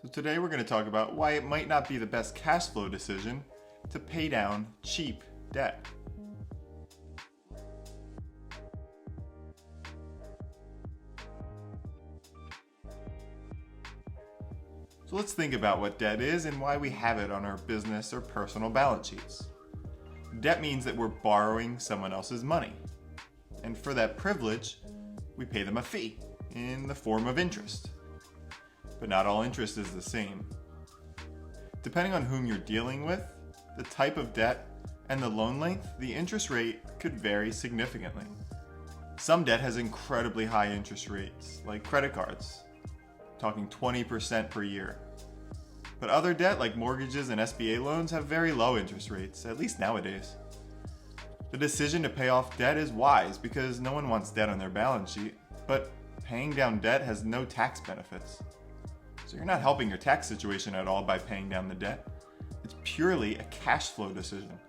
So today we're going to talk about why it might not be the best cash flow decision to pay down cheap debt. So let's think about what debt is and why we have it on our business or personal balance sheets. Debt means that we're borrowing someone else's money. And for that privilege, we pay them a fee in the form of interest. But not all interest is the same. Depending on whom you're dealing with, the type of debt, and the loan length, the interest rate could vary significantly. Some debt has incredibly high interest rates, like credit cards, talking 20% per year. But other debt, like mortgages and SBA loans, have very low interest rates, at least nowadays. The decision to pay off debt is wise because no one wants debt on their balance sheet, but paying down debt has no tax benefits. So you're not helping your tax situation at all by paying down the debt. It's purely a cash flow decision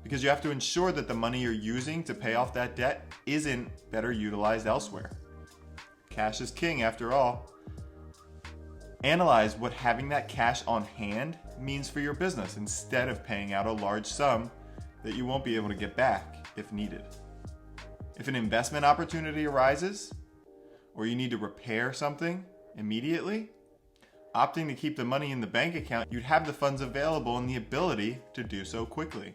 because you have to ensure that the money you're using to pay off that debt isn't better utilized elsewhere. Cash is king after all. Analyze what having that cash on hand means for your business instead of paying out a large sum that you won't be able to get back if needed. If an investment opportunity arises, or you need to repair something immediately, opting to keep the money in the bank account, you'd have the funds available and the ability to do so quickly.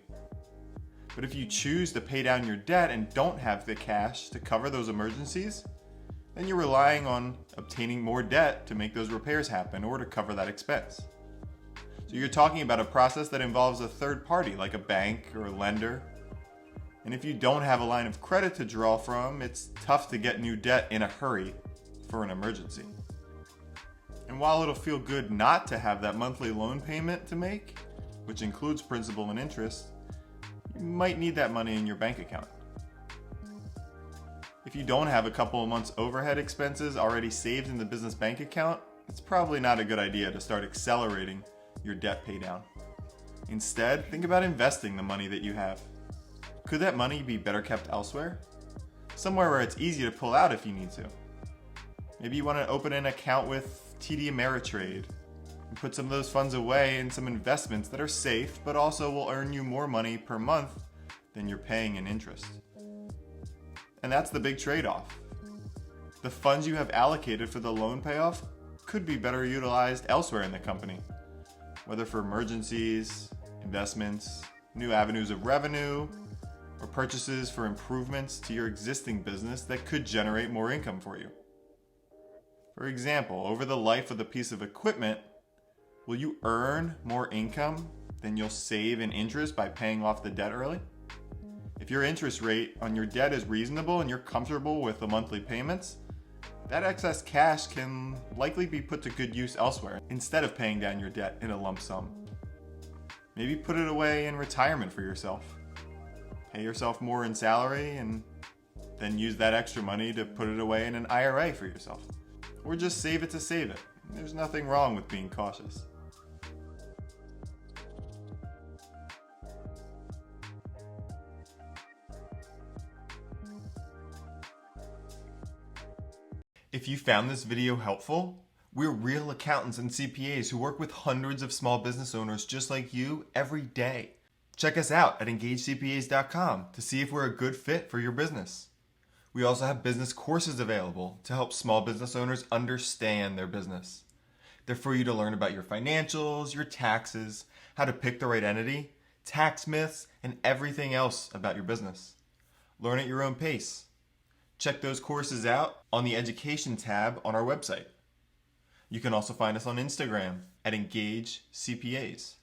But if you choose to pay down your debt and don't have the cash to cover those emergencies, then you're relying on obtaining more debt to make those repairs happen or to cover that expense. So you're talking about a process that involves a third party like a bank or a lender. And if you don't have a line of credit to draw from, it's tough to get new debt in a hurry for an emergency. And while it'll feel good not to have that monthly loan payment to make, which includes principal and interest, you might need that money in your bank account. If you don't have a couple of months' overhead expenses already saved in the business bank account, it's probably not a good idea to start accelerating your debt paydown. Instead, think about investing the money that you have. Could that money be better kept elsewhere? Somewhere where it's easy to pull out if you need to. Maybe you want to open an account with TD Ameritrade and put some of those funds away in some investments that are safe but also will earn you more money per month than you're paying in interest. And that's the big trade-off. The funds you have allocated for the loan payoff could be better utilized elsewhere in the company, whether for emergencies, investments, new avenues of revenue, or purchases for improvements to your existing business that could generate more income for you. For example, over the life of the piece of equipment, will you earn more income than you'll save in interest by paying off the debt early? If your interest rate on your debt is reasonable and you're comfortable with the monthly payments, that excess cash can likely be put to good use elsewhere instead of paying down your debt in a lump sum. Maybe put it away in retirement for yourself. Pay yourself more in salary and then use that extra money to put it away in an IRA for yourself. Or just save it to save it. There's nothing wrong with being cautious. If you found this video helpful, we're real accountants and CPAs who work with hundreds of small business owners just like you every day. Check us out at engagecpas.com to see if we're a good fit for your business. We also have business courses available to help small business owners understand their business. They're for you to learn about your financials, your taxes, how to pick the right entity, tax myths, and everything else about your business. Learn at your own pace. Check those courses out on the Education tab on our website. You can also find us on Instagram at Engage CPAs.